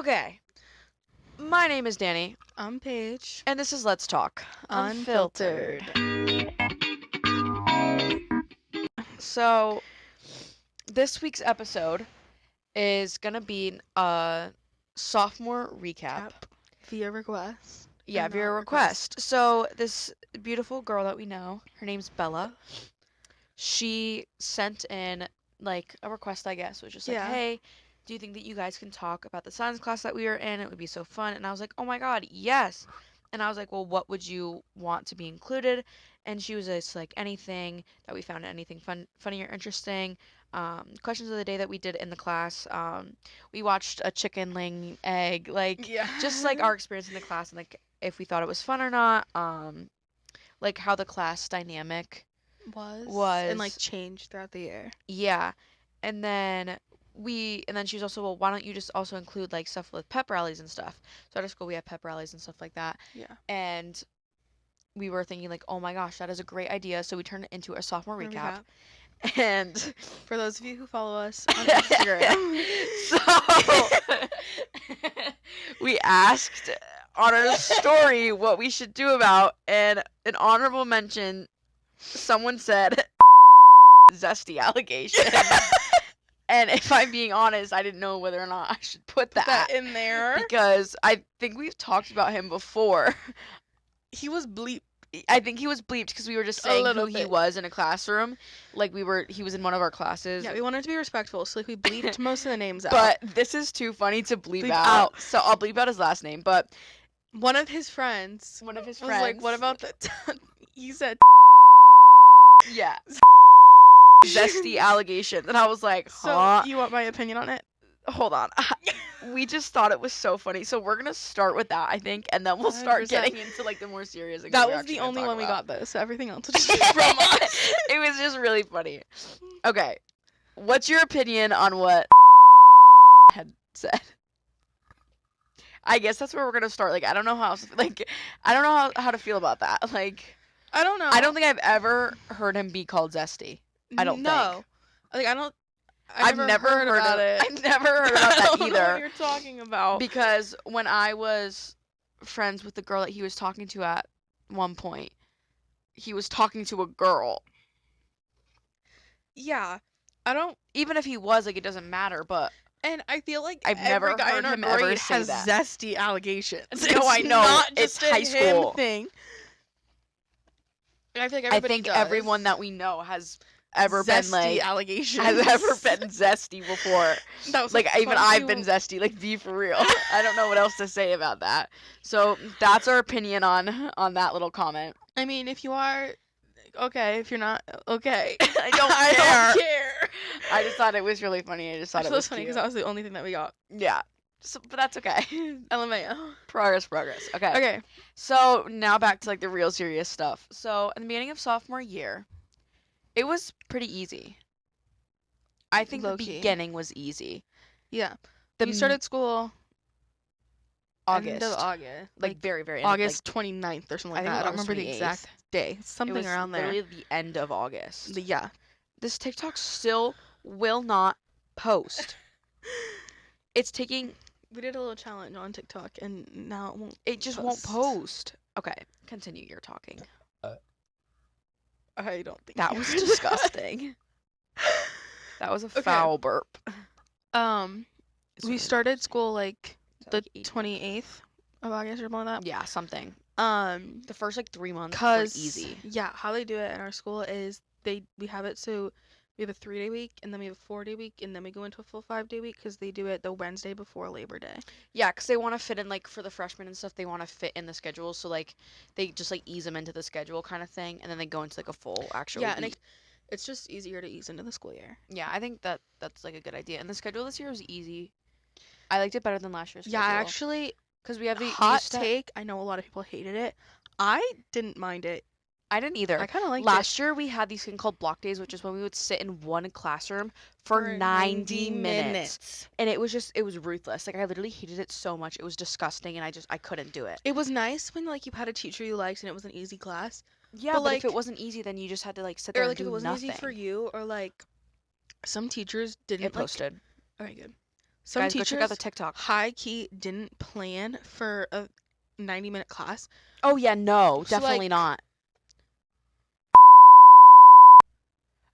Okay. My name is Danny, I'm Paige. and this is Let's Talk Unfiltered. So, this week's episode is gonna be a sophomore recap. Via request. Yeah, Or via not request. So, this beautiful girl that we know, her name's Bella. She sent in like a request, I guess, which was like, Yeah. hey, do you think that you guys can talk about the science class that we were in? It would be so fun. And I was like, oh my God, yes. And I was like, well, what would you want to be included? And she was just like, anything that we found, anything funny or interesting. Questions of the day that we did in the class. We watched a chicken laying egg, like Yeah. just like our experience in the class and like if we thought it was fun or not. Like how the class dynamic was and like changed throughout the year. Yeah. And then she was also, well, why don't you just also include like stuff with pep rallies and stuff? So at our school we have pep rallies and stuff like that. Yeah. And we were thinking like, oh my gosh, that is a great idea. So we turned it into a sophomore recap. And for those of you who follow us on Instagram, so we asked on our story what we should do about, and an honorable mention, someone said zesty allegation. And if I'm being honest, I didn't know whether or not I should put that in there because I think we've talked about him before. He was bleeped. I think he was bleeped because we were just saying who he was in a classroom. Like he was in one of our classes. Yeah, we wanted to be respectful, so like we bleeped most of the names out. But this is too funny to bleep out. So I'll bleep out his last name. But one of his friends was like, what about the he said yeah. Zesty allegation. And I was like, huh? So you want my opinion on it? Hold on. We just thought it was so funny. So we're going to start with that, I think, and then we'll start 100%. Getting into like the more serious things. That was the only one we got though, so everything else was just from us. It was just really funny. Okay. What's your opinion on what had said? I guess that's where we're going to start. Like I don't know how how to feel about that. Like I don't know. I don't think I've ever heard him be called zesty. I don't think. Like I've never heard about it. I've never heard about that either. I don't know what you're talking about. Because when I was friends with the girl that he was talking to at one point, he was talking to a girl. Yeah. Even if he was, like, it doesn't matter, but... And I feel like I've never heard him ever say that. Zesty allegations. No, I know. Not just it's high school thing. I think everyone that we know has ever been like allegations. Has ever been zesty before. That was like even I've been zesty. Like be for real. I don't know what else to say about that. So that's our opinion on that little comment. I mean, if you are okay, if you're not okay, I don't care. I just thought it was really funny. I just thought it was funny because that was the only thing that we got. Yeah. So, but that's okay. LMAO. Progress. Okay. So now back to like the real serious stuff. So in the beginning of sophomore year, it was pretty easy. I think the beginning was easy. Yeah. We started school August. End of August. Like very, very August 29th or something like that. I don't remember the exact day. Something around there. Literally the end of August. Yeah. This TikTok still will not post. It's taking... We did a little challenge on TikTok, and now it won't. It just won't post. Okay, continue your talking. I don't think that was disgusting. That was a foul burp. We started school like the 28th of August or something like that. Yeah, something. The first like 3 months were easy. Yeah, how they do it in our school is we have it so. We have a 3-day week, and then we have a 4-day week, and then we go into a full 5-day week because they do it the Wednesday before Labor Day. Yeah, because they want to fit in, like, for the freshmen and stuff, they want to fit in the schedule. So, like, they just, like, ease them into the schedule kind of thing, and then they go into, like, a full actual week. And it's just easier to ease into the school year. Yeah, I think that's, like, a good idea. And the schedule this year was easy. I liked it better than last year's schedule. Yeah, actually, because we have the hot take. I know a lot of people hated it. I didn't mind it. I didn't either. I kind of liked Last year we had these thing called block days, which is when we would sit in one classroom for 90 minutes. And it was ruthless. Like I literally hated it so much. It was disgusting and I couldn't do it. It was nice when like you had a teacher you liked and it was an easy class. Yeah, but like, if it wasn't easy then you just had to like sit there and do nothing. Or like if it wasn't easy for you or like some teachers didn't It posted. Okay, good. Some Guys, go check out the teachers TikTok. high key didn't plan for a 90-minute class. Oh yeah, no, So, definitely like, not.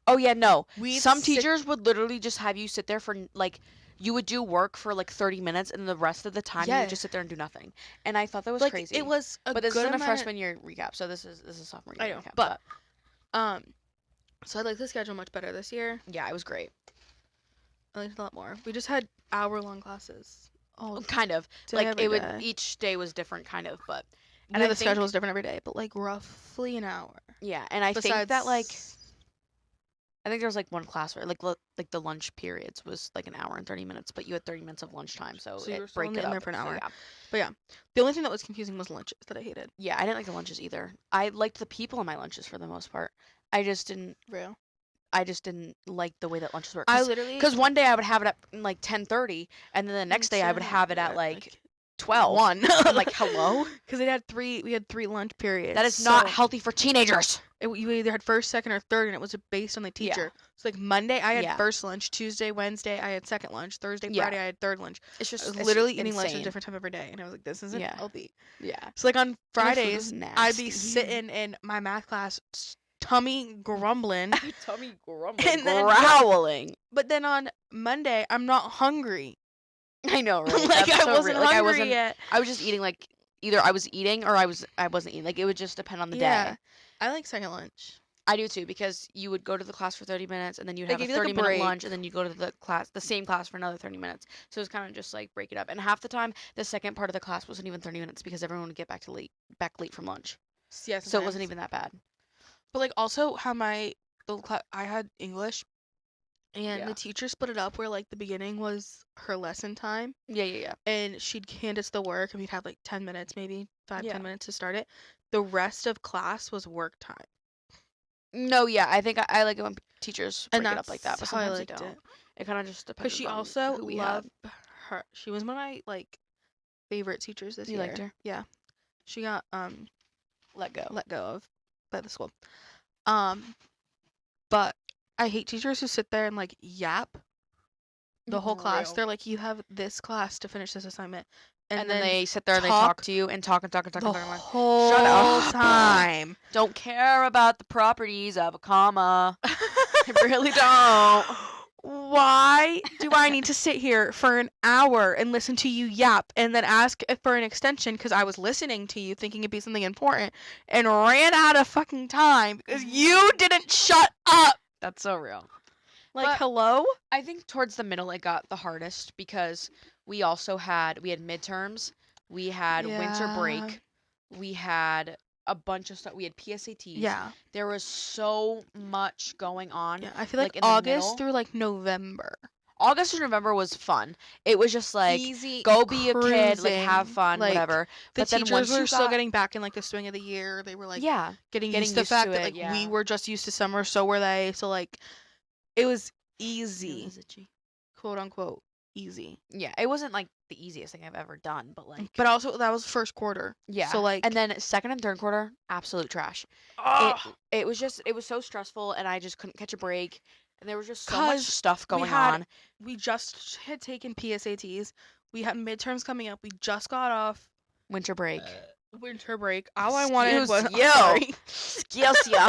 Oh yeah, no. we'd Some sit teachers would literally just have you sit there for like you would do work for like 30 minutes and the rest of the time you would yeah, just sit there and do nothing. And I thought that was like it crazy. was a But this good isn't a amount of freshman year recap, so this is sophomore I year know, recap. but um so I like the schedule much better this year. Yeah, it was great. I liked it a lot more. We just had hour-long classes all Kind of. day, Like every it would day. each day was different kind of, but And and I the think schedule was different every day, but like roughly an hour. yeah, and I think Besides, that like I think there was like one class where like the lunch periods was like an hour and 30 minutes, but you had 30 minutes of lunchtime, so so you it were still break in it up. there for an So hour. yeah. But yeah, the only thing that was confusing was lunches that I hated. Yeah, I didn't like the lunches either. I liked the people in my lunches for the most part. I just didn't Real. I just didn't like the way that lunches work. I literally Because one day I would have it at like 10:30, and then the next day I would have it at like 12. 1. I'm like, hello? Because we had 3 lunch periods. That is not so healthy for teenagers. you either had first, second, or third, and it was based on the Yeah. teacher. So like Monday I had Yeah. first lunch, Tuesday, Wednesday I had second lunch, Thursday, Yeah. Friday I had third lunch. It's just I was it's literally just eating lunch at a insane. different time every day, and I was like, this isn't Yeah. healthy. Yeah. So like on And the food Fridays, was I'd be nasty. sitting in my math class, tummy grumbling, Tummy grumbling, And then- growling. but then on Monday I'm not hungry. I know, right? like That's I so wasn't real. Like, hungry yet. I was just eating like either I was eating or I wasn't eating. Like it would just depend on the Yeah. day. I like second lunch. I do too because you would go to the class for 30 minutes and then you'd They have a give you, like, a 30-minute break. lunch and then you go to the same class for another 30 minutes. So it was kind of just like break it up. And half the time the second part of the class wasn't even 30 minutes because everyone would get back late from lunch. Yeah, So it wasn't even that bad. But like also how I had English, and Yeah. the teacher split it up where like the beginning was her lesson time, Yeah. and she'd hand us the work, and we'd have like 10 minutes, maybe 5, Yeah. 10 minutes to start it. The rest of class was work time, No, yeah, I think I like it when teachers break and it up like that, but that's how I sometimes they liked don't. it. It kind of just Because depends she on also who we had. loved her. She was one of my like favorite teachers this You year. liked her? Yeah, she got Let go. let go of by the school. But I hate teachers who sit there and like yap the whole class. Real. They're like, you have this class to finish this assignment, And then they sit there and they talk talk to you and talk and talk and talk the and talk. And whole Shut up. time. don't care about the properties of a comma. I really don't. Why do I need to sit here for an hour and listen to you yap and then ask for an extension because I was listening to you thinking it'd be something important and ran out of fucking time because you didn't shut up? That's so real. Like, But- hello? I think towards the middle it got the hardest because we had midterms, we had winter break, we had a bunch of stuff. We had PSATs. Yeah. There was so much going on. Yeah, I feel like in the August middle. through like November. August or November was fun. It was just like Easy go be a kid, like have cruising, fun, like, whatever. The But then teachers once were you still got- getting back in like the swing of the year. They were like yeah, getting getting used to the used fact to that it, like we yeah. were just used to summer, so were they. So like it was easy, quote unquote easy. Yeah, it wasn't like the easiest thing I've ever done, but like But also that was first quarter. yeah. So like and then second and third quarter, absolute trash. ugh, It was so stressful, and I just couldn't catch a break. And there was just so much 'Cause stuff we going had- on. we just had taken PSATs. We had midterms coming up. We just got off Winter break. winter break. All I wanted Excuse was you. sorry. Excuse ya.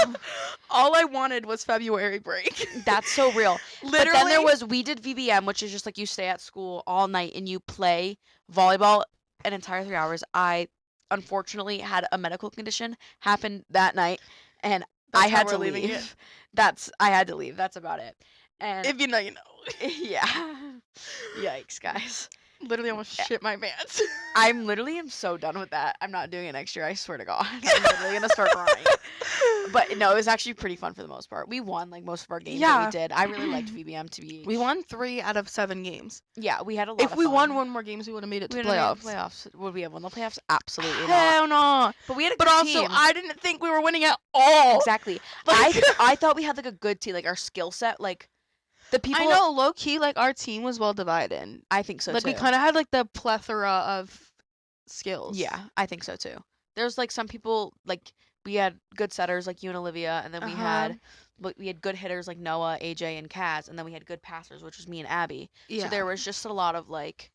All I wanted was February break. That's so real. Literally. But then we did VBM, which is just like you stay at school all night and you play volleyball an entire 3 hours. I unfortunately had a medical condition happen that night, and That's I how had we're to leaving leave. it. I had to leave. That's about it. And If you know, you know. yeah. Yikes, guys. Literally almost shit my pants. I'm literally am so done with that. I'm not doing it next year. I swear to God. I'm literally gonna start crying. But no, it was actually pretty fun for the most part. We won like most of our games that Yeah. we did. I really liked VBM to be. We won 3 out of 7 games. Yeah, we had a lot If of we fun. won one more games, we would have made it to We would've playoffs. made the playoffs. Would we have won the playoffs? Absolutely not. Hell no. But we had a But good also, team. I didn't think we were winning at all. Exactly. Like- I thought we had like a good team, like our skill set, like the people. I know, low key, like our team was well divided. I think so Like too. we kind of had like the plethora of skills. Yeah, I think so too. There's like some people like we had good setters like you and Olivia, and then Uh-huh. we had good hitters like Noah, AJ, and Kaz, and then we had good passers, which was me and Abby. So Yeah. there was just a lot of like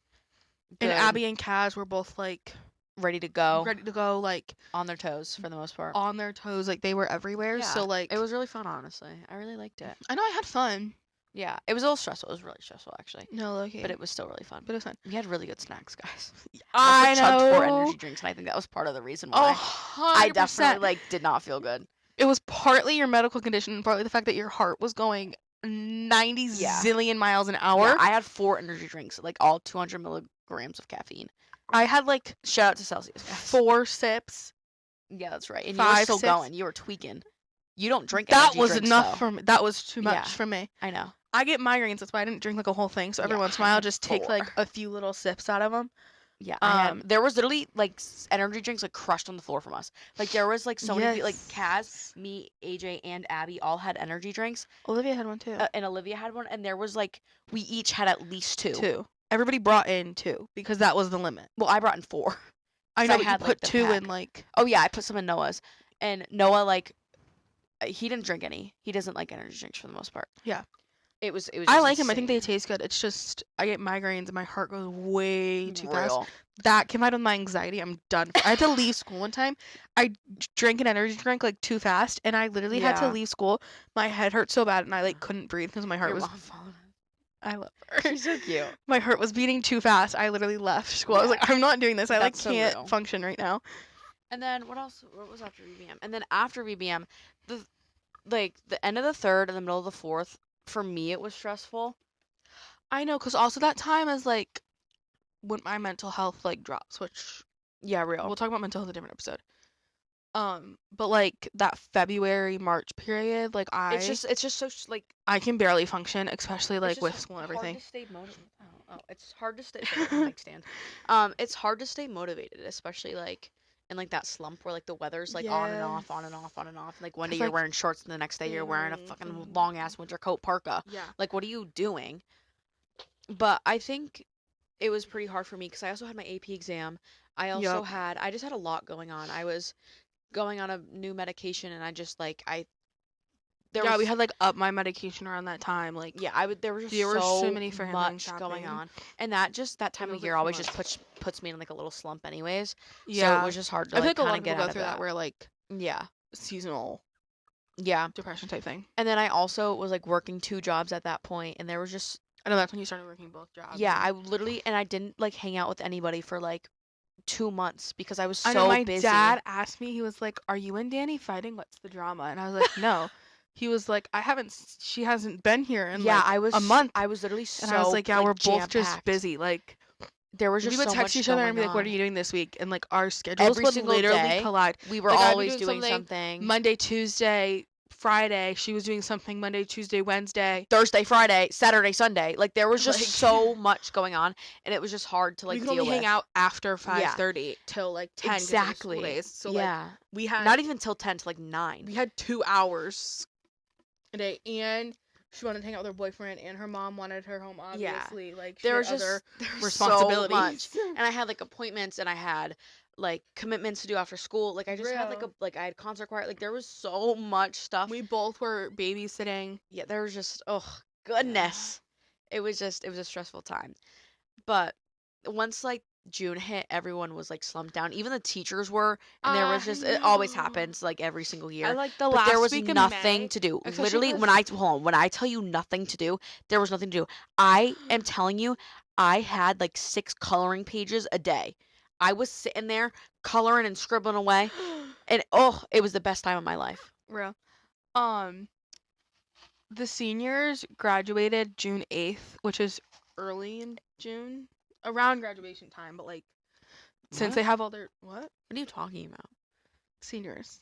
And good, Abby and Kaz were both like ready to go, ready to go, like on their toes for the most part. on their toes, like they were everywhere. Yeah, So like it was really fun, honestly. I really liked it. I know I had fun. Yeah, it was a little stressful. It was really stressful, actually, No, okay. but it was still really fun. But it was fun. We had really good snacks, guys. I also chugged 4 know. energy drinks, and I think that was part of the reason why I 100%. definitely like did not feel good. It was partly your medical condition and partly the fact that your heart was going 90 Yeah. zillion miles an hour. Yeah, I had 4 energy drinks, like all 200 milligrams of caffeine. I had like Shout out to Celsius, guys. 4 sips. Yeah, that's right. And you were 5, still 6. going. You were tweaking. You don't drink That energy was drinks, enough though. for me. That was too much Yeah. for me. I know. I get migraines, that's why I didn't drink like a whole thing. So every Yeah, once in a I while, I'll had just take like 4. a few little sips out of them. Yeah, there was literally like energy drinks like crushed on the floor from us. Like there was like so many people, like Kaz, me, AJ, and Abby all had energy drinks, Olivia had one too. and Olivia had one, and there was like we each had at least 2. 2. Everybody brought in 2 because that was the limit. Well, I brought in 4. I 'Cause know, I but you had, put like, the 2 in pack. like. Oh yeah, I put some in Noah's, and Noah like he didn't drink any. He doesn't like energy drinks for the most part. Yeah. It was. I just like them. I think they insane. taste good. It's just I get migraines and my heart goes way too fast. Real. That combined with my anxiety, I'm done. I had to leave school one time. I drank an energy drink like too fast, and I literally had to Yeah. leave school. My head hurt so bad, and I like couldn't breathe because my heart Your was. mom followed I love us. her. She's so cute. My heart was beating too fast. I literally left school. I was like, I'm not doing this. I like That's so can't real. function right now. And then what else? What was after VBM? And then after VBM, the end of the 3rd and the middle of the 4th, for me it was stressful. I know, cause also that time is like when my mental health like drops, which Yeah, real. we'll talk about mental health in a different episode. But like that February March period, like It's just so like I can barely function, especially it's like just with school and everything. Hard to stay motivated. It's hard to stay. Mic stand. It's hard to stay motivated, especially like in like that slump where like the weather's like on and off, on and off, on and off. Like one day 'Cause, you're like- wearing shorts, and the next day you're wearing a fucking long ass winter coat parka. Yeah. Like, what are you doing? But I think it was pretty hard for me because I also had my AP exam. I also Yup. I just had a lot going on. I was going on a new medication, and I just like Yeah, we had like up my medication around that time. Like there was just there were so so many freaking much things going happening. on, and that time it of was, year like, too always just much. puts me in like a little slump, anyways. Yeah. So it was just hard to I feel like like a lot kind of of people get go out of through that where like Yeah, seasonal yeah. depression type thing. And then I also was like working 2 jobs at that point, and there was just I know that's when you started working both jobs. yeah. I literally and I didn't like hang out with anybody for like 2 months because I was so I know my busy. dad asked me, he was like, "Are you and Danny fighting? What's the drama?" And I was like, "No." He was like, she hasn't been here in like I was a month. I was literally so And I was like, "Yeah, we're both just jam-packed. busy." Like There was we just would so text much each other and going be like, "What are on. you doing this week?" And like our schedules Every would single literally day, collide. We were Like, I'd be always doing doing something. Monday, Tuesday, Friday. She was doing something Monday, Tuesday, Wednesday. Thursday, Friday, Saturday, Sunday. Like there was just Like- so much going on, and it was just hard to like we could deal only with. hang out after 5:30 till like 10. 'cause it was school Exactly. days. So like yeah. we had Not even till 10 to like 9. we had 2 hours a day, and she wanted to hang out with her boyfriend, and her mom wanted her home. Yeah. Obviously, like she There had was just other there was responsibilities. so much. And I had like appointments, and I had like commitments to do after school. Like I just had like Real. I had concert choir. Like there was so much stuff. We both were babysitting. Yeah, there was just goodness. It was a stressful time. But once like June hit, everyone was like slumped down. Even the teachers were, and there was just it always know. happens like every single year. I like the But last there was week of nothing May, to do. especially Literally, 'cause- when I tell you nothing to do, there was nothing to do. I am telling you, I had like 6 coloring pages a day. I was sitting there coloring and scribbling away, and it was the best time of my life. Real. The seniors graduated June 8th, which is early in June, around graduation time, but like since What? they have all their what? What are you talking about? Seniors.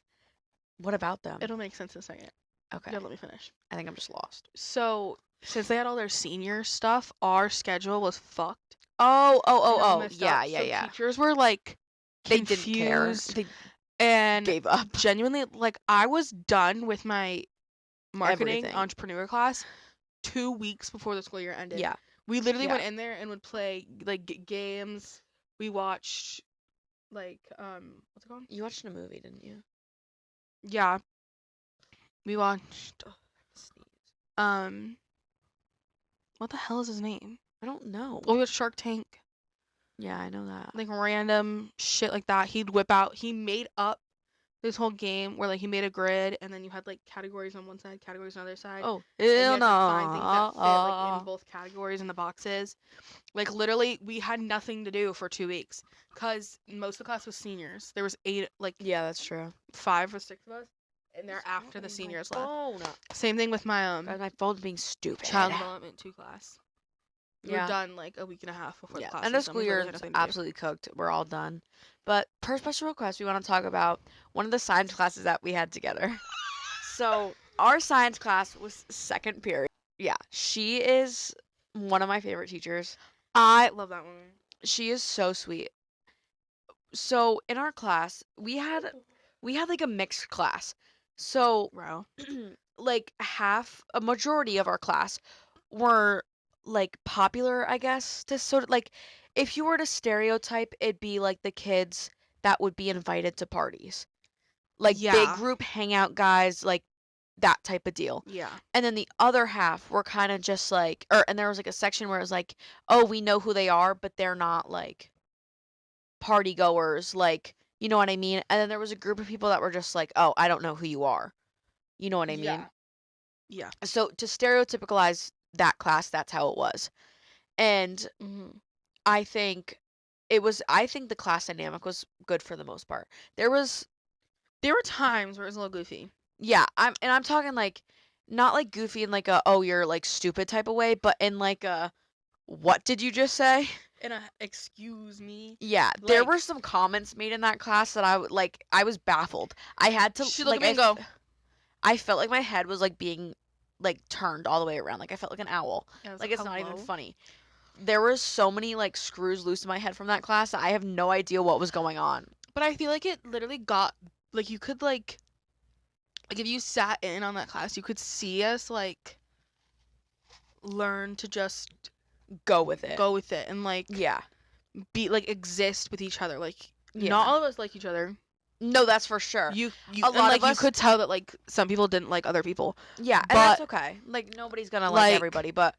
What about them? It'll make sense in a second. Okay, Yeah, let me finish. I think I'm just lost. So, since they had all their senior stuff, our schedule was fucked. Oh, and all messed yeah, up. yeah, So yeah. teachers were like They didn't care. confused They and gave up. genuinely like I was done with my marketing Everything. entrepreneur class 2 weeks before the school year ended. Yeah. We literally Yeah. went in there and would play like games. We watched like what's it called? You watched a movie, didn't you? Yeah. We watched um what the hell is his name? I don't know. We watched Shark Tank. Yeah, I know that. Like random shit like that. He made up this whole game where like he made a grid and then you had like categories on one side, categories on the other side. Oh, And you hell had to find things that fit like in no. both categories in the boxes. Like literally we had nothing to do for 2 weeks cuz most of the class was seniors. There was 8 like Yeah, that's true. 5 or 6 of us and they're after the seniors left. Phone. Same thing with my Guys, my phone's being stupid. child development 2 class. We Yeah. were done like a week and a half before the class And was the done. school We year literally had is nothing to do. absolutely cooked. We're all done. But per special request, we want to talk about one of the science classes that we had together. So our science class was second period. Yeah, she is one of my favorite teachers. I love that woman. She is so sweet. So in our class, we had like a mixed class. So Bro. like a majority of our class were like popular, I guess, to sort of like if you were to stereotype, it'd be like the kids that would be invited to parties. Like big Yeah. group hangout guys, like that type of deal. Yeah. And then the other half were kind of just like and there was like a section where it was like, "Oh, we know who they are, but they're not like party goers, like, you know what I mean?" And then there was a group of people that were just like, "Oh, I don't know who you are." You know what I mean? Yeah. So to stereotypicalize that class, that's how it was. And I think I think the class dynamic was good for the most part. There were times where it was a little goofy. yeah, I'm talking like not like goofy in like a oh you're like stupid type of way, but in like a what did you just say? And excuse me. Yeah, there Like- were some comments made in that class that I was baffled. I had to She like looked at me and go. I felt like my head was like being like turned all the way around. Like I felt like an owl. I was Like it's not even "Hello?" funny. There were so many like screws loose in my head from that class that I have no idea what was going on. But I feel like it literally got like you could like if you sat in on that class, you could see us like learn to just Go with it. go with it and like Yeah. be like exist with each other. Like Yeah. not all of us like each other. No, that's for sure. You A and, lot like of us- you could tell that like some people didn't like other people. Yeah, and but- that's okay. Like nobody's gonna like like, everybody, but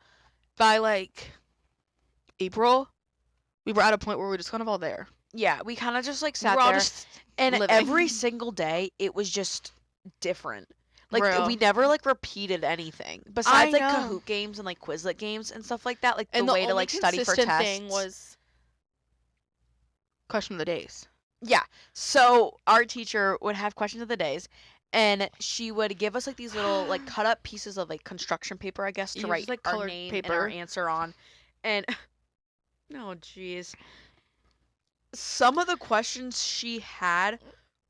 By like April, we were at a point where we were just kind of all there. yeah, we kind of just like We sat were all there, just and living. every single day it was just different. Like Bro. we never like repeated anything besides like know. Kahoot games and like Quizlet games and stuff like that. Like and the way only to like study for consistent tests. thing was question of the days. Yeah. So our teacher would have questions of the days, and she would give us like these little like cut up pieces of like construction paper, I guess, to Yeah, write just, like, our colored name and our paper. answer on. And oh jeez, some of the questions she had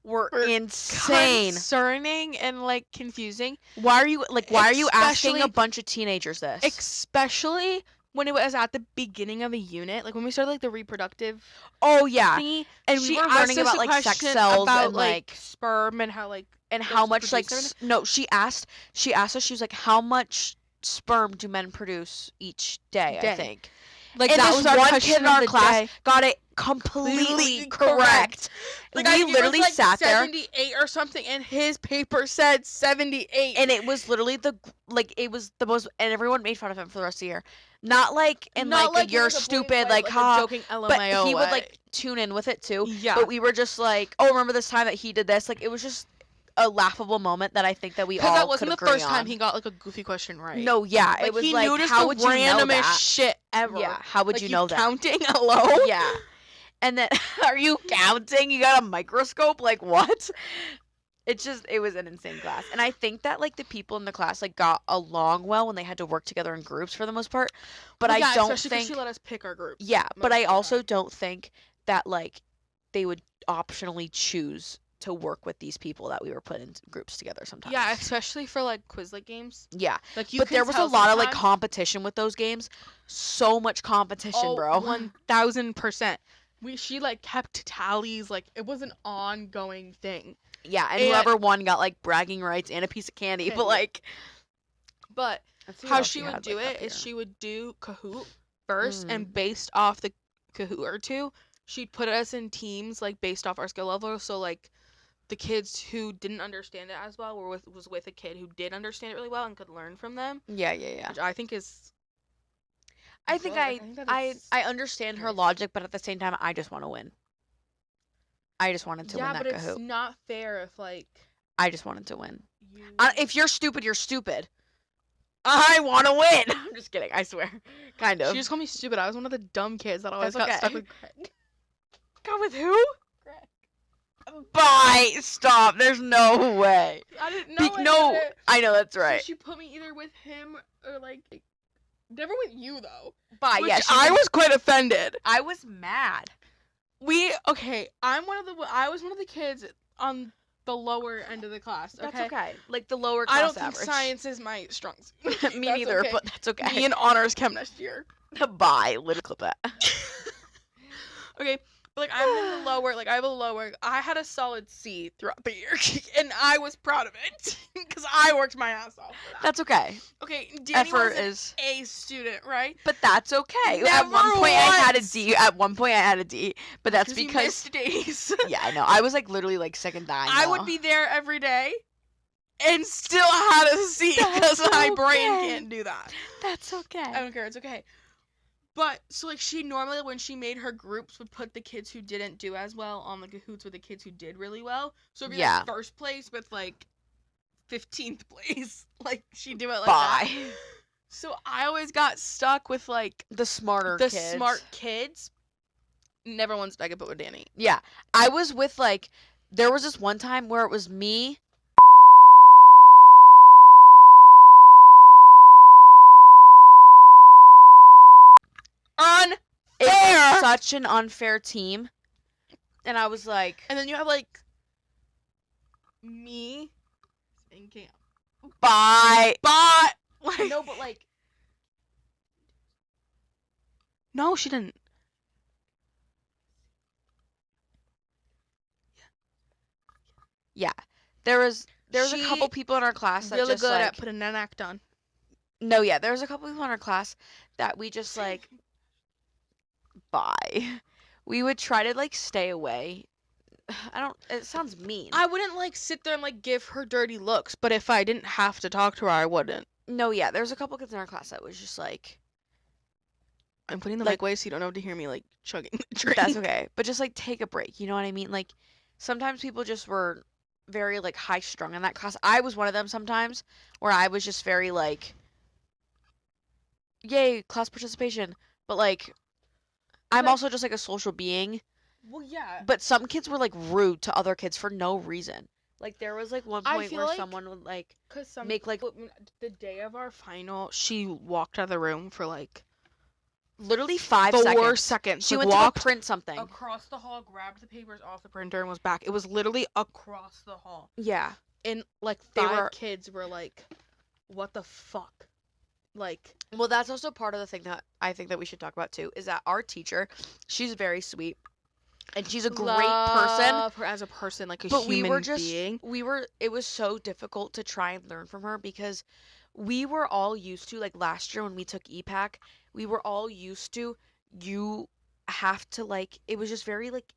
were Were insane. Concerning and like confusing. Why are you asking a Especially- bunch of teenagers this? Especially when it was at the beginning of a unit, like when we started like the reproductive Oh yeah, thingy, and we she were asked learning us about a like sex question cells about, and like sperm and how like and those how much like produce no, she asked us she was like how much sperm do men produce each day, I Day. think. like And that this was our one question kid in our of the class day. got it completely Completely correct. Like we I think it was, literally like, sat there 78 or something, and his paper said 78. and it was literally it was the most, and everyone made fun of him for the rest of the year. Not like in Not like, in, you're like, a bullying stupid way, like a ha, joking LMAO but he would way. like tune in with it too. Yeah. But we were just like, oh, remember this time that he did this? Like it was just a laughable moment that I think that we all Because that could wasn't the agree first time on. he got like a goofy question right. No, yeah, like, it was he like knew just how the would you know randomest that? shit ever. Yeah, how would Like, you know that? Counting? Hello? Yeah. And then are you counting? You got a microscope? Like what? It was an insane class. And I think that like the people in the class like got along well when they had to work together in groups for the most part. But Well, I yeah, don't especially 'cause think she let us pick our groups. yeah, but most I of the also time. don't think that like they would optionally choose to work with these people that we were put in groups together sometimes. Yeah, especially for like Quizlet games. Yeah. Like you But can there was a tell lot of like sometimes- competition with those games. So much competition, Oh, bro. 1000%. She like kept tallies, like it was an ongoing thing. Yeah, and And- whoever won got like bragging rights and a piece of candy. But Candy. like But let's see what how else she you would had, do like, up it is here. she would do Kahoot first, Mm. and based off the Kahoot or two, she'd put us in teams like based off our skill level. So like the kids who didn't understand it as well was with a kid who did understand it really well and could learn from them, Yeah, yeah, yeah. which I think is I think good. I think that I is I understand her nice. logic, but at the same time, I just want to win. I just wanted to win Yeah, that but it's Kahoot. not fair if like I just wanted to win. you. If you're stupid, you're stupid. I want to win. I'm just kidding. I swear. Kind of. She just called me stupid. I was one of the dumb kids that always That's got stuck okay. with Greg. Got with who? Greg. Bye. Stop. There's no way. I didn't know. No, I know that's right. So she put me either with him or like never with you though. Bye. Which Yeah, I was quite offended. I was mad. I was one of the kids on the lower end of the class. Okay? That's okay. Like the lower class I don't average. think science is my strong suit. Me That's neither, okay. but that's okay. Me in honors chem next year. Bye. Literally clip that. Okay, but like I'm in the lower, like I have a lower. I had a solid C throughout the year, and I was proud of it because I worked my ass off for that. That's okay. Okay, Danny Effort was an is. A student, right? But that's okay. At Never one point I had a once. D. At one point I had a D. But that's You because. missed days. Yeah, I know. I was like literally like sick and dying. I would be there every day, and still had a C because That's my brain okay. can't do that. That's okay. I don't care. It's okay. But so like she normally when she made her groups would put the kids who didn't do as well on the Kahoots with the kids who did really well. So it'd be Yeah. like first place with like 15th place. Like she'd do it like Bye. that. So I always got stuck with like The smarter the kids. smart kids. Never once did I get put with Danny. Yeah. I was with like there was this one time where it was me. Unfair. It was such an unfair team. And I was like, And then you have like me thinking, bye. but like No, but like no, she didn't. yeah. There was a She couple people in our class that really just good like at putting an act on. no, yeah, there was a couple people in our class that we just like bye. We would try to like stay away. It sounds mean. I wouldn't like sit there and like give her dirty looks, but if I didn't have to talk to her, I wouldn't. No, yeah, there's a couple kids in our class that was just like I'm putting the Like- mic away so you don't have to hear me like chugging the drink. that's okay. But just like take a break, you know what I mean? Like sometimes people just were very like high strung in that class. I was one of them sometimes where I was just very like yay, class participation. But like I'm Like- also just like a social being. Well, yeah. But some kids were like rude to other kids for no reason. Like there was like one I point feel where like- someone would like Cause some make like the day of our final, she walked out of the room for like literally 5 4 seconds. seconds. She like, went to walked go print something. across the hall, grabbed the papers off the printer, and was back. It was literally across the hall, Yeah. and like They 5 were- kids were like, "What the fuck?" Like, Well, that's also part of the thing that I think that we should talk about too is that our teacher, she's very sweet and she's a great person. love her as a person, like a But human we were just being. it was so difficult to try and learn from her because we were all used to like last year when we took EPAC, we were all used to you have to like it was just very like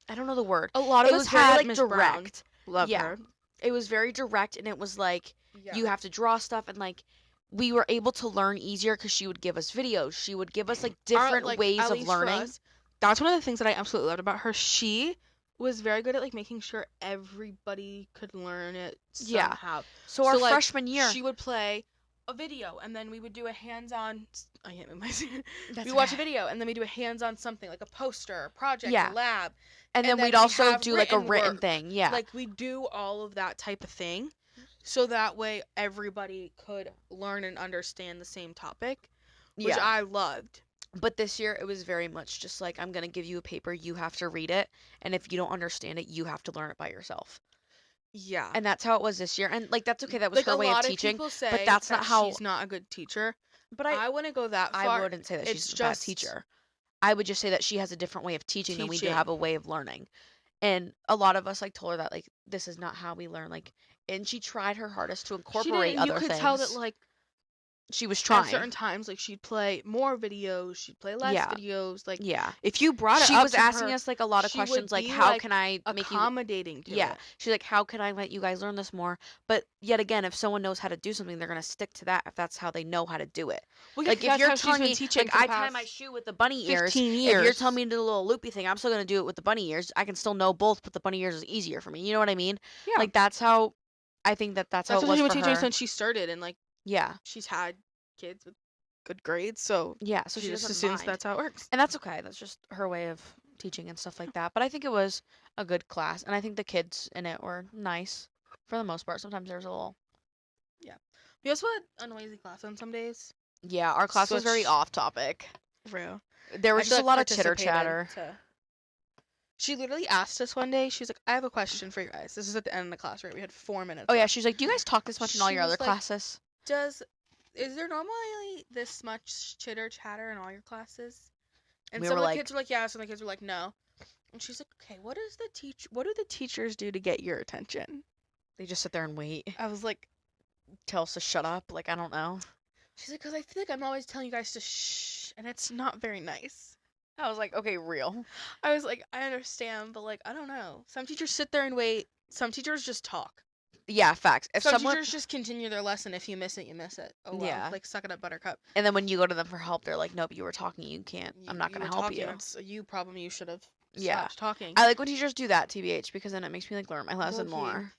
I don't know the word. A lot of It us was very had like Miss Brown. direct. Love Yeah. her. It was very direct and it was like Yeah. you have to draw stuff and like we were able to learn easier because she would give us videos. She would give us like different like, ways at of least for learning. us, that's one of the things that I absolutely loved about her. She was very good at like making sure everybody could learn it Yeah. somehow. So our like, freshman year, she would play a video, and then we would do a hands-on. I can't move my. That's We watch a okay. video, and then we do a hands-on something like a poster, a project, Yeah. a lab. and then and then we'd we also have do like a written written work. thing. Yeah. Like we do all of that type of thing, so that way everybody could learn and understand the same topic, which yeah. I loved. But this year it was very much just like I'm gonna give you a paper, you have to read it, and if you don't understand it, you have to learn it by yourself. Yeah. And that's how it was this year. And like that's okay, that was Like her a way of lot teaching. people say that's that not how- she's not a good teacher. But I wouldn't go that far. I wouldn't say that It's she's a bad just teacher. I would just say that she has a different way of teaching than we do Teaching. have a way of learning. And a lot of us like told her that like this is not how we learn. Like and she tried her hardest to She did, incorporate and other you could things. tell that like she was At certain trying. times, like, she'd play more videos, she'd play less Yeah. videos. Like, Yeah. if you brought it She up was to asking her, us like a lot of she would questions like be how like can I make you accommodating to Yeah. it. She's like, how can I let you guys learn this more? But yet again, if someone knows how to do something, they're gonna stick to that if that's how they know how to do it. Well, yeah, Like 'cause if that's you're how she's telling been me teaching like for the I tie my past shoe with the bunny ears, 15 if you're years. telling me to do the little loopy thing, I'm still gonna do it with the bunny ears. I can still know both, but the bunny ears is easier for me. You know what I mean? Yeah. Like that's how I think that's how That's it what was she's been for teaching her. since she started, and like Yeah. she's had kids with good grades, so Yeah. So she she just doesn't assumes mind. that's how it works. And that's okay. That's just her way of teaching and stuff like that. But I think it was a good class, and I think the kids in it were nice for the most part. Sometimes there's a little. Yeah. We also had a noisy class on some days. Yeah, our class was very Switch- off topic. Real. There I was still, just a like, lot of chitter participated chatter. She literally asked us one day, she's like, I have a question for you guys. This is at the end of the class, right? We had 4 minutes Oh yeah, left. she's like, "Do you guys talk this much in all She your other was like, classes?" Is there normally this much chitter chatter in all your classes? And We some were of the like- kids were like, yeah, some of the kids were like, no. And she's like, okay, what do the teachers do to get your attention? They just sit there and wait, I was like, tell us to shut up. Like I don't know. she's like, because I feel like I'm always telling you guys to shh, and it's not very nice. I was like, okay, real. I was like, I understand, but like, I don't know. Some teachers sit there and wait. Some teachers just talk. Yeah, facts. If Some someone teachers just continue their lesson. If you miss it, you miss it. Oh well. Yeah. Like, suck it up, buttercup. and then when you go to them for help, they're like, "Nope, you were talking. You can't. I'm not gonna were help talking, you." It's a you problem. You should have Yeah. stopped talking. I like when teachers do that, TBH, because then it makes me like learn my lesson Low-key. more.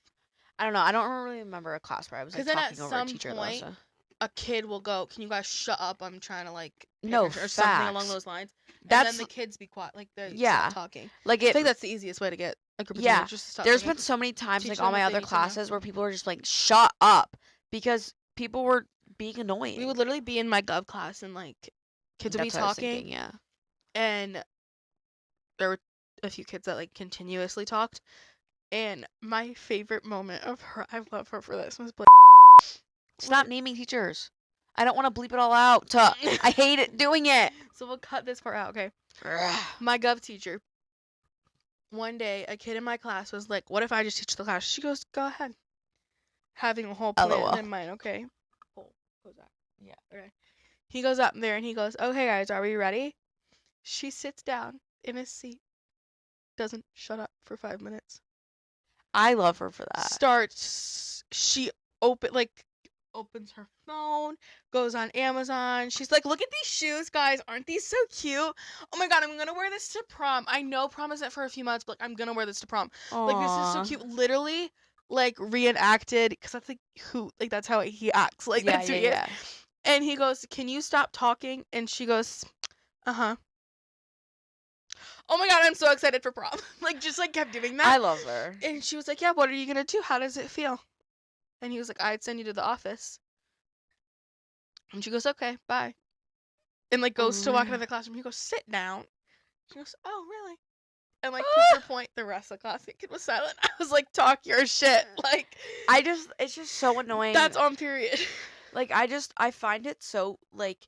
I don't know. I don't really remember a class where I was like 'Cause then at talking over a some teacher point, though. So. A kid will go, can you guys shut up? I'm trying to like pay No, attention," or something along facts. those lines. And That's then the kids be quiet, like they Yeah. stop talking. like I it. think that's the easiest way to get a group of Yeah, teenagers to stop There's talking. been so many times Teach like them all what my they other need to know. classes where people were just like, "Shut up," because people were being annoying. We would literally be in my gov class and like kids would be That's what I was talking, thinking, yeah. and there were a few kids that like continuously talked. And my favorite moment of her, I love her for this, was Stop naming teachers. I don't want to bleep it all out. I hate it doing it. So we'll cut this part out, okay? Ugh. My gov teacher. One day, a kid in my class was like, "What if I just teach the class?" She goes, "Go ahead." Having a whole plan LOL. in mind, okay? Goes up. Yeah. Okay. He goes up there and he goes, "Okay, guys, are we ready?" She sits down in his seat, doesn't shut up for 5 minutes. I love her for that. She opens her phone, goes on Amazon. She's like, "Look at these shoes, guys. Aren't these so cute? Oh my god, I'm gonna wear this to prom. I know prom isn't for a few months, but like, I'm gonna wear this to prom. Like, this is so Aw. cute." Literally, like, reenacted, because that's like that's how he acts. Like, Yeah, that's who yeah, he is. yeah. And he goes, "Can you stop talking?" And she goes, "Uh-huh." Oh my god, I'm so excited for prom. Like, just like kept doing that. I love her. And she was like, "Yeah, what are you gonna do? How does it feel?" And he was like, "I'd send you to the office." And she goes, "Okay, bye." And like goes to walk into the classroom. He goes, "Sit down." She goes, "Oh, really?" And like put her point. The rest of the class, the kid was silent. I was like, "Talk your shit." Like, it's just so annoying. that's on period. Like, I find it so, like,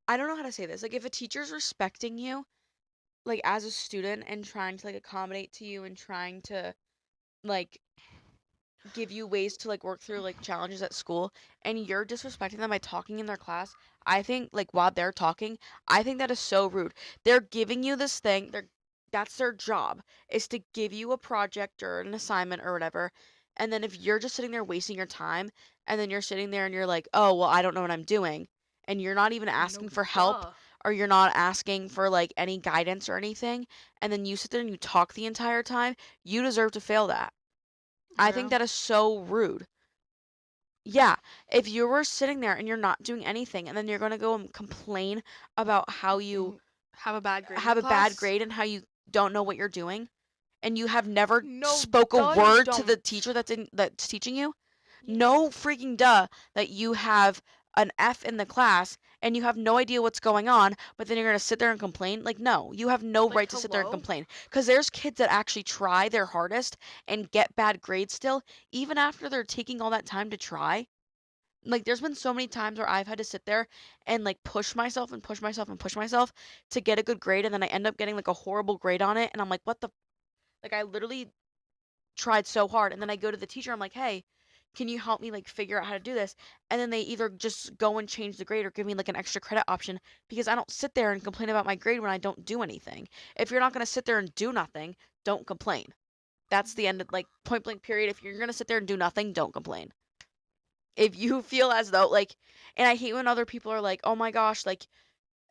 I don't know how to say this. Like, if a teacher's respecting you, like, as a student and trying to, like, accommodate to you and trying to, like, give you ways to, like, work through, like, challenges at school, and you're disrespecting them by talking in their class, I think, like, while they're talking, I think that is so rude. They're giving you this thing. That's their job, is to give you a project or an assignment or whatever. And then if you're just sitting there wasting your time, and then you're sitting there and you're like, "Oh, well, I don't know what I'm doing," and you're not even asking for help, or you're not asking for like any guidance or anything, and then you sit there and you talk the entire time, you deserve to fail that. I think that is so rude. Yeah, if you were sitting there and you're not doing anything, and then you're gonna go and complain about how you have a bad grade. have in a bad class. grade and how you don't know what you're doing, and you have never No, spoke duh, a you word to the don't. teacher that's teaching you, Yeah. no freaking duh that you have an F in the class and you have no idea what's going on, but then you're gonna sit there and complain. Like, no, you have no Like, right to sit there and hello? complain. Because there's kids that actually try their hardest and get bad grades still, even after they're taking all that time to try. Like, there's been so many times where I've had to sit there and like push myself and push myself and push myself to get a good grade, and then I end up getting like a horrible grade on it, and I'm like, what the like, I literally tried so hard, and then I go to the teacher, I'm like, "Hey, can you help me like figure out how to do this? And then they either just go and change the grade or give me like an extra credit option because I don't sit there and complain about my grade when I don't do anything. If you're not going to sit there and do nothing, don't complain. That's the end of like point blank period. If you're going to sit there and do nothing, don't complain. If you feel as though like, and I hate when other people are like, oh my gosh, like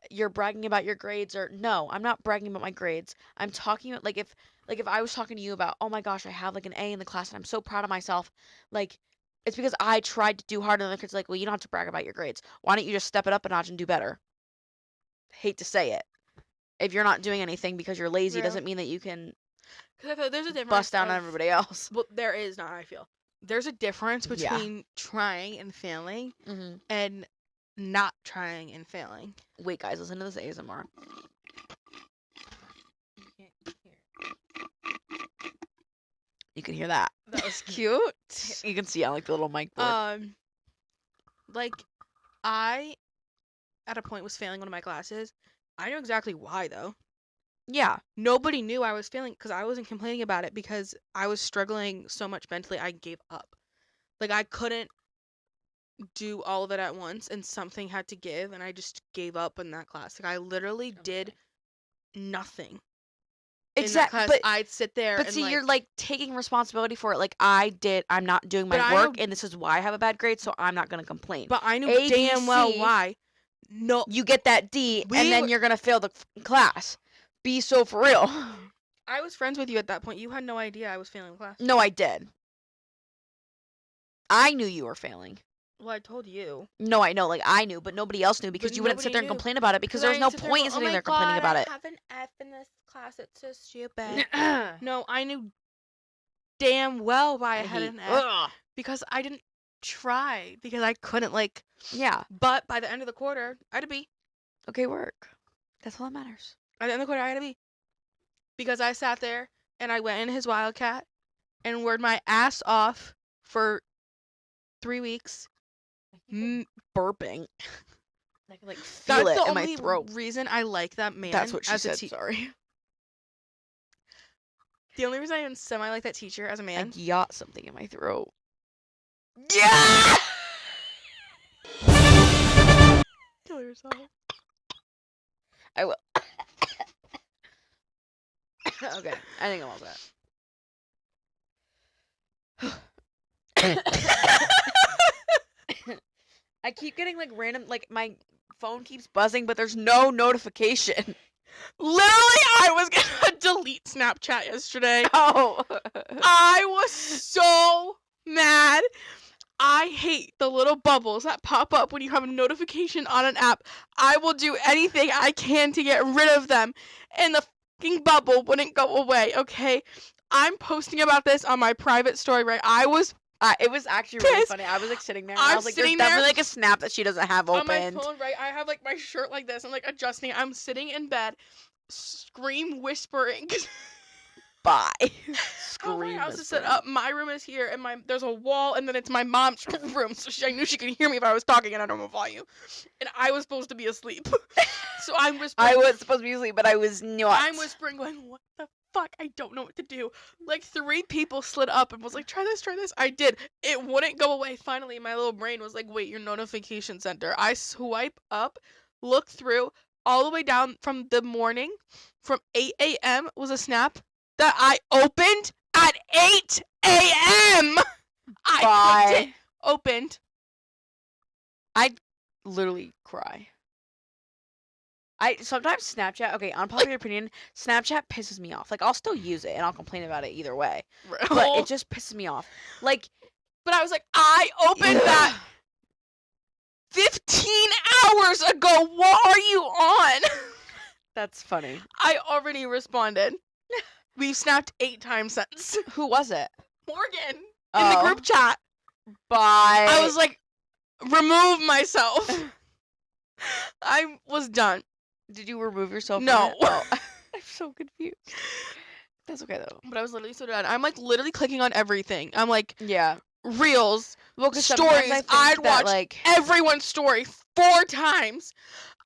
you're bragging about your grades, or no, I'm not bragging about my grades. I'm talking about like if I was talking to you about, oh my gosh, I have like an A in the class and I'm so proud of myself, like it's because I tried to do harder than the kids. Like, well, you don't have to brag about your grades. Why don't you just step it up a notch and do better? Hate to say it. If you're not doing anything because you're lazy, Yeah. doesn't mean that you can 'Cause I feel there's a difference. bust down on everybody else. Well, there is not. I feel there's a difference Yeah. between trying and failing and not trying and failing. Wait, guys, listen to this ASMR. You can hear that. That was cute. You can see on like the little mic board. Like I, at a point, was failing one of my classes. I knew exactly why though. Yeah. Nobody knew I was failing because I wasn't complaining about it because I was struggling so much mentally. I gave up. Like I couldn't do all of it at once, and something had to give, and I just gave up in that class. Like I literally did nothing. Exactly. But I'd sit there. But and see, like, you're like taking responsibility for it. Like I'm not doing my But I work, know- and this is why I have a bad grade, so I'm not gonna complain. But I knew A, B, damn well C, why. No, You get that D, We and then were- you're gonna fail the class. Be so for real. I was friends with you at that point. You had no idea I was failing the class. No, I did. I knew you were failing. Well, I told you. No, I know, like I knew, but nobody else knew because you wouldn't sit nobody there and knew. complain about it because there was no point in sitting there complaining about it. I have an F in this class. It's so stupid. No, I knew damn well why I had an F Ugh. because I didn't try because I couldn't like. Yeah. But by the end of the quarter, I had a B. Okay, work. That's all that matters. By the end of the quarter, I had a B because I sat there and I went in his Wildcat and worked my ass off for 3 weeks. Burping. I can like That's feel it the in my only throat. reason I like that man. That's what she as a said. Sorry. The only reason I even semi like that teacher as a I man. got something in my throat. Yeah. Kill yourself. I will. Okay, I think I'm all set. I keep getting like random, like my phone keeps buzzing, but there's no notification. Literally, I was gonna delete Snapchat yesterday. Oh. I was so mad. I hate the little bubbles that pop up when you have a notification on an app. I will do anything I can to get rid of them. And the fucking bubble wouldn't go away, okay? I'm posting about this on my private story, right? It was actually really Pissed. funny. I was like sitting there and I I'm was like, there's sitting there definitely like a snap that she doesn't have on my opened. phone, right? I have like my shirt like this. I'm like adjusting. I'm sitting in bed, scream whispering. Bye. How my Scream. house is whispering. set up. My room is here, and there's a wall, and then it's my mom's room. So I knew she could hear me if I was talking at a normal volume, and I was supposed to be asleep. So I'm whispering. I was supposed to be asleep, but I was not. I'm whispering, going, "What the fuck? I don't know what to do." Like 3 people slid up and was like, "Try this, try this." I did. It wouldn't go away. Finally, my little brain was like, "Wait, your notification center." I swipe up, look through, all the way down from the morning, from 8 a.m. was a snap that I opened at 8 a.m. I clicked it, opened. I'd literally cry. I sometimes Snapchat, okay, unpopular opinion, Snapchat pisses me off. Like I'll still use it and I'll complain about it either way. But it just pisses me off. Like, but I was like, I opened that 15 hours ago. What are you on? that's funny. I already responded. We've snapped 8 times since. Who was it? Morgan in the group chat. Bye. I was like, remove myself. I was done. Did you remove yourself? No. From it? Oh. I'm so confused. That's okay though. But I was literally so done. I'm like literally clicking on everything. I'm like, Yeah. reels, 'Cause sometimes stories. I think I'd that, watch like everyone's story 4 times.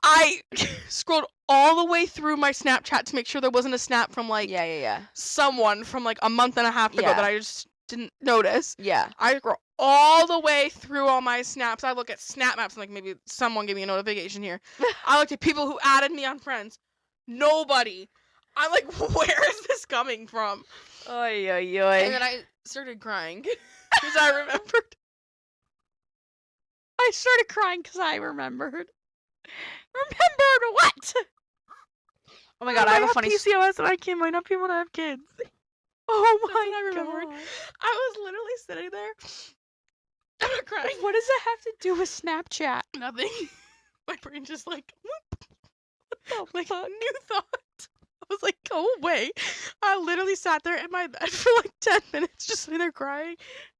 I scrolled all the way through my Snapchat to make sure there wasn't a snap from like yeah. someone from like a month and a half ago Yeah. that I just didn't notice. Yeah. I scroll all the way through all my snaps. I look at Snap Maps and like maybe someone gave me a notification here. I looked at people who added me on friends. Nobody. I'm like, where is this coming from? Oy, oy, And then oy. I started crying because I remembered. I started crying because I remembered. Remembered what? Oh my god, I have a funny PCOS and I might not be able to have kids. Oh That's my what I remembered. god. I was literally sitting there. I'm not crying. What does that have to do with Snapchat? Nothing. My brain just like, whoop. What the Like, fuck? new thought. I was like, go away. I literally sat there in my bed for like 10 minutes just sitting there crying,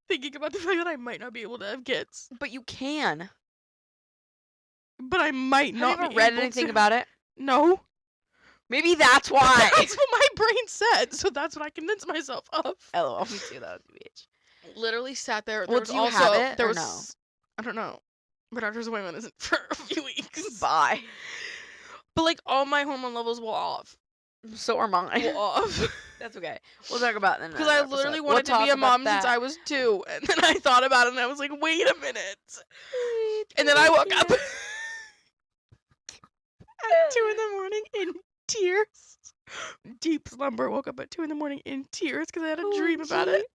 thinking about the fact that I might not be able to have kids. But you can. But I might Have not you ever be read able anything to. about it? No. Maybe that's why. That's what my brain said, so that's what I convinced myself of. LOL, me too, that was a bitch. Literally sat there. Well, There was do you also, have it there or was, no? I don't know. My doctor's appointment isn't for a few weeks. Bye. But like all my hormone levels will off. So are mine. Will off. That's okay. We'll talk about that in Because another I literally episode. wanted We'll to be talk a mom about since that. I was 2. And then I thought about it and I was like, wait a minute. And then I woke up at 2 in the morning in tears. Deep slumber. Woke up at 2 in the morning in tears because I had a dream about it.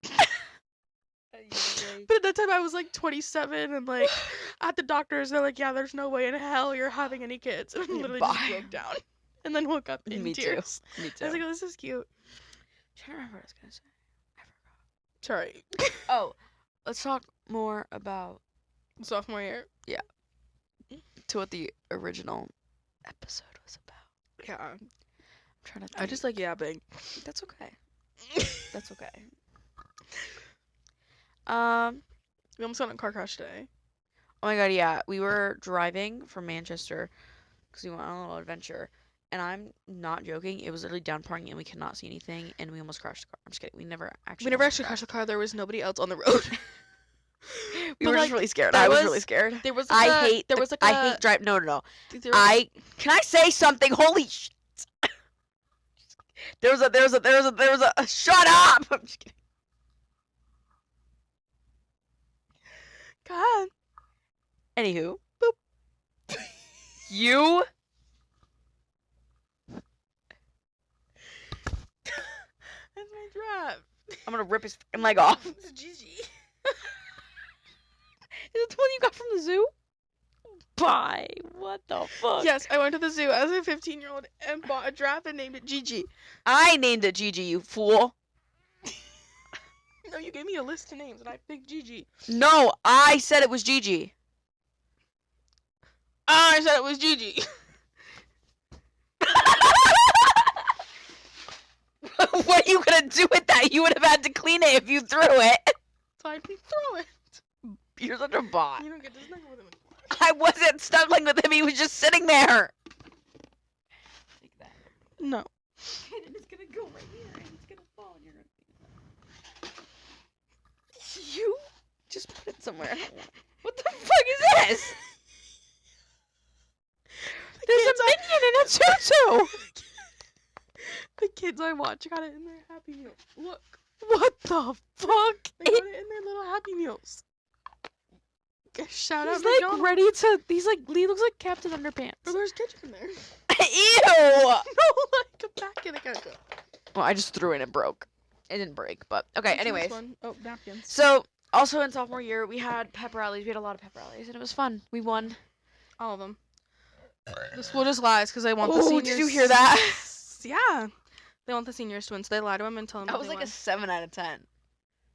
But at that time I was like 27 and like at the doctors they're like, yeah, there's no way in hell you're having any kids. And I literally just Bye. broke down. And then woke up in Me too. tears. Me I too. was like, oh, this is cute. I'm trying to remember what I was gonna say. Sorry. Oh, let's talk more about Sophomore year. to what the original episode was about. Yeah. I'm trying to. I just like yapping. That's okay. That's okay. We almost got in a car crash today. Oh my god, yeah. We were driving from Manchester because we went on a little adventure. And I'm not joking. It was literally downpouring and we could not see anything. And we almost crashed the car. I'm just kidding. We never actually. We never almost actually crashed the car. There was nobody else on the road. We But, were like, just really scared. there I was was- really scared. There was I like a, hate. there the- was like I a, hate drive. No. there was- Can I say something? Holy shit. There was a. Shut up. I'm just kidding. God. Anywho. Boop. You. That's my drive. I'm gonna rip his fucking leg off. Is It's Gigi. it the one you got from the zoo? Bye. What the fuck? Yes, I went to the zoo as a 15-year-old and bought a giraffe and named it Gigi. I named it Gigi, you fool. No, you gave me a list of names and I picked Gigi. No, I said it was Gigi. I said it was Gigi. What are you gonna do with that? You would have had to clean it if you threw it. So I didn't throw it. You're such a bot. You don't get to snuggle with him anymore. I wasn't snuggling with him. He was just sitting there. Take that. No. It's gonna go right here, and it's gonna fall, and you're gonna. You just put it somewhere. What the fuck is this? There's a minion in a tutu. The kids I watch got it in their Happy Meals. Look. What the fuck? They got it in their little Happy Meals. Shout out He's like McDonald's. ready to. He looks like Captain Underpants. Oh, there's ketchup in there. Ew! No, like a packet of ketchup. Well, I just threw it and it broke. It didn't break, but okay. What's in this Anyways, one? Oh, napkins. so also in sophomore year we had pep rallies. We had a lot of pep rallies, and it was fun. We won. All of them. The school just lies because they want the Oh, seniors. did you hear that? Yeah. They want the seniors to win, so they lie to them and tell them That that was they like a won. 7 out of 10.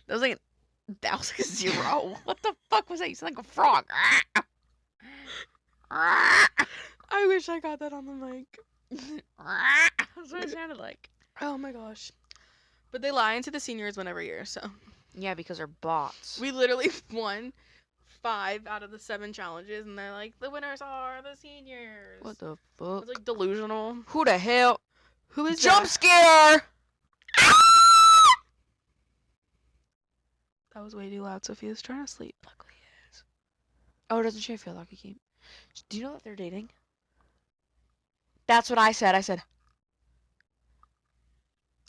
That was like a 0. What the fuck was that? You sound like a frog. I wish I got that on the mic. That's what it sounded like. Oh my gosh. But they lie into the seniors win every year, so. Yeah, because they're bots. We literally won 5 out of the 7 challenges, and they're like, the winners are the seniors. What the It fuck? was like delusional. Who the hell? Who is Jump that? scare! That was way too loud. Sophia's trying to sleep. Luckily it is. Oh, doesn't she feel lucky, Keem? Do you know that they're dating? That's what I said.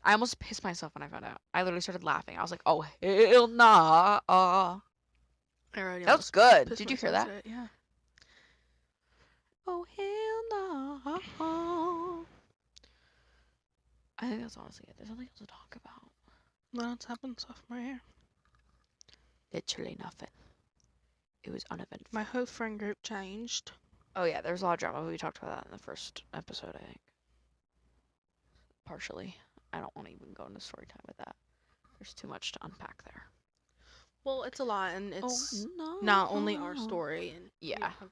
I almost pissed myself when I found out. I literally started laughing. I was like, oh, hell nah. I already That was almost good. pissed Did you hear myself that? today, yeah. Oh, hell nah. I think that's honestly it. There's nothing else to talk about. What else happened sophomore year? Literally nothing. It was uneventful. My whole friend group changed. Oh, yeah, there's a lot of drama. We talked about that in the first episode, I think. Partially. I don't want to even go into story time with that. There's too much to unpack there. Well, it's a lot, and it's no. not only our story, and we Yeah. don't have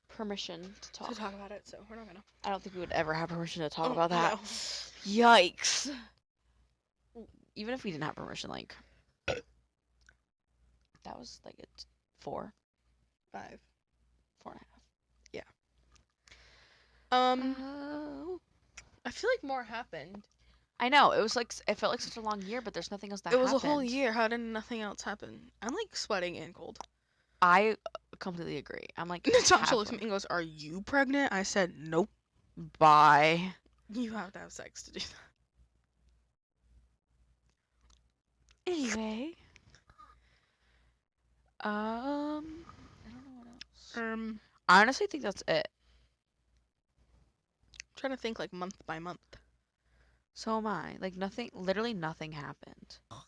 Permission to talk. about it, so we're not gonna. I don't think we would ever have permission to talk Oh, about that. no. Yikes. Even if we didn't have permission, like, that was like a 4, 5, 4.5. I feel like more happened. I know it was like it felt like such a long year, but there's nothing else that It was happened. a whole year. How did nothing else happen? I'm like sweating and cold. I completely agree. I'm like Natasha looks at me and goes, "Are you pregnant?" I said, "Nope." bye. You have to have sex to do that. Anyway, I don't know what else. I honestly think that's it. I'm trying to think like month by month. So am I. Like nothing, literally nothing happened. Oh,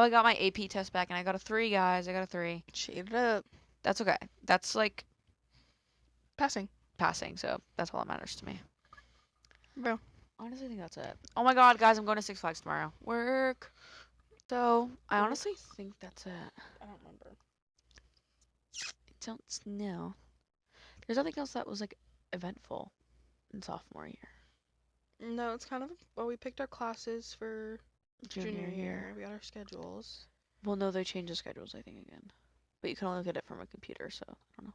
I got my AP test back and I got a 3, guys. I got a 3. Shade it up. That's okay. That's like Passing. passing, so that's all that matters to me. Bro. Honestly, I think that's it. Oh my god, guys, I'm going to Six Flags tomorrow. Work. So, I honestly think that's it. I don't remember. I don't know. There's nothing else that was like eventful in sophomore year. No, it's kind of well, we picked our classes for junior year. Year. We got our schedules. Well, no, they changed the schedules, I think, again. But you can only look at it from a computer, so I don't know.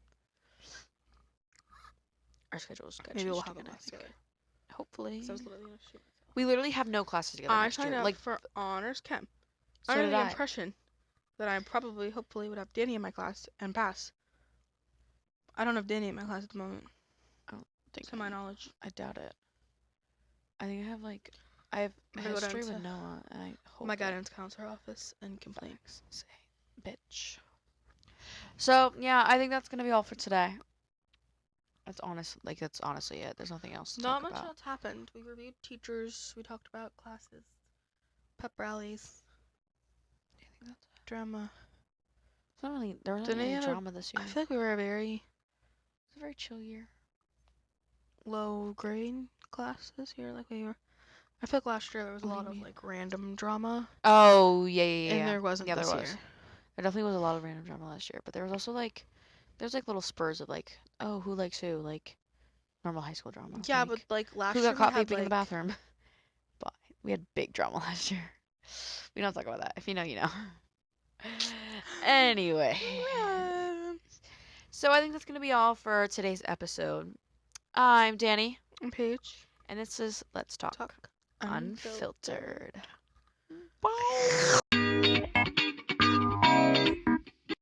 Our schedules got Maybe changed we'll have again, a I class think. together. Hopefully. 'Cause I was literally gonna shoot myself. We literally have no classes together I next signed year. up Like, for honors chem. so Under did the I. impression that I probably, hopefully, would have Danny in my class and pass. I don't have Danny in my class at the moment. Think To my knowledge. I doubt it. I think I have like I have I'm gonna go history down with to Noah, and I hope my that guidance counselor office and complain. facts say bitch. So yeah, I think that's gonna be all for today. That's honestly it. There's nothing else to Not talk much about. else happened. We reviewed teachers. We talked about classes, pep rallies, I think that's it. drama. It's not really there wasn't Didn't really any any other- drama this year. I feel like we were a very It's a very chill year. low grade class this year. Like we were. I feel like last year there was a What do lot you of mean? like random drama, Oh yeah. and there wasn't Yeah, this there was. year. There definitely was a lot of random drama last year, but there was also like there's like little spurs of like, oh, who likes who, like normal high school drama. Yeah, like, but like last who year got caught we had peeping in the like bathroom. But we had big drama last year. We don't talk about that. If you know, you know. Anyway. So I think that's going to be all for today's episode. I'm Danny, on page and this is Let's Talk, talk Unfiltered. Bye.